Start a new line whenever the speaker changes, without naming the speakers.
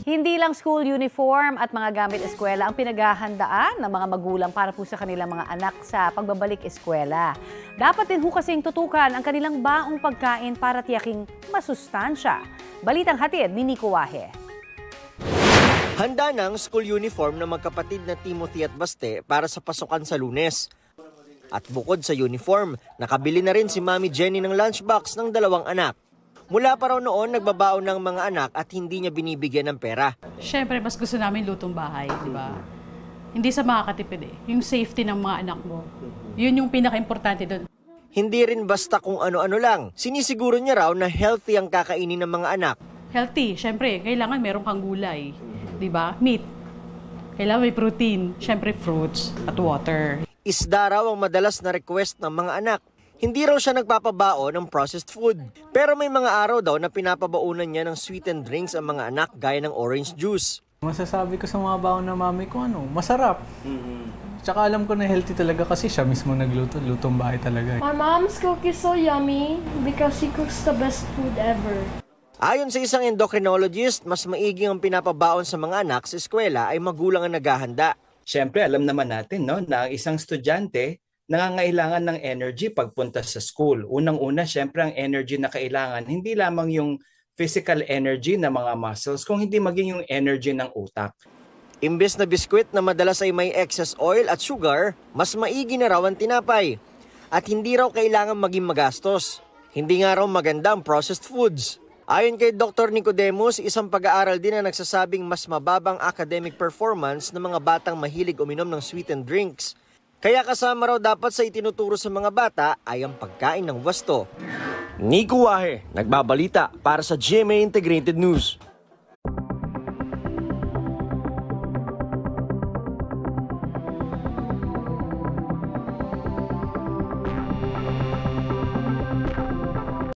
Hindi lang school uniform at mga gamit eskwela ang pinaghahandaan ng mga magulang para po sa kanilang mga anak sa pagbabalik eskwela. Dapat din ho kasing tutukan ang kanilang baong pagkain para tiyaking masustansya. Balitang hatid ni Nico Wahe.
Handa ng school uniform ng magkapatid na Timothy at Baste para sa pasukan sa Lunes. At bukod sa uniform, nakabili na rin si Mami Jenny ng lunchbox ng 2 anak. Mula pa raw noon, nagbabaon ng mga anak at hindi niya binibigyan ng pera.
Siyempre, mas gusto namin lutong bahay, di ba? Hindi sa makakatipid eh. Yung safety ng mga anak mo. Yun yung pinaka-importante doon.
Hindi rin basta kung ano-ano lang. Sinisiguro niya raw na healthy ang kakainin ng mga anak.
Healthy, siyempre, kailangan meron kang gulay. Di ba? Meat. Kailangan may protein. Siyempre, fruits at water.
Isda raw ang madalas na request ng mga anak. Hindi raw siya nagpapabao ng processed food. Pero may mga araw daw na pinapabaunan niya ng sweetened drinks ang mga anak gaya ng orange juice.
Masasabi ko sa mga baon ng mami ko, masarap. Tsaka alam ko na healthy talaga kasi siya mismo nagluto. Lutong bahay talaga.
My mom's cookies so yummy because she cooks the best food ever.
Ayon sa isang endocrinologist, mas maiging ang pinapabaon sa mga anak sa eskwela ay magulang ang naghahanda.
Siyempre, alam naman natin na ang isang estudyante nangangailangan ng energy pagpunta sa school. Unang-una, siyempre ang energy na kailangan, hindi lamang yung physical energy ng mga muscles, kung hindi maging yung energy ng utak.
Imbes na biskwit na madalas ay may excess oil at sugar, mas maigi na raw ang tinapay. At hindi raw kailangan maging magastos. Hindi nga raw maganda ang processed foods. Ayon kay Dr. Nicodemus, isang pag-aaral din na nagsasabing mas mababang academic performance ng mga batang mahilig uminom ng sweetened drinks. Kaya kasama raw dapat sa itinuturo sa mga bata ay ang pagkain ng wasto. Nico Wahe, nagbabalita para sa GMA Integrated News.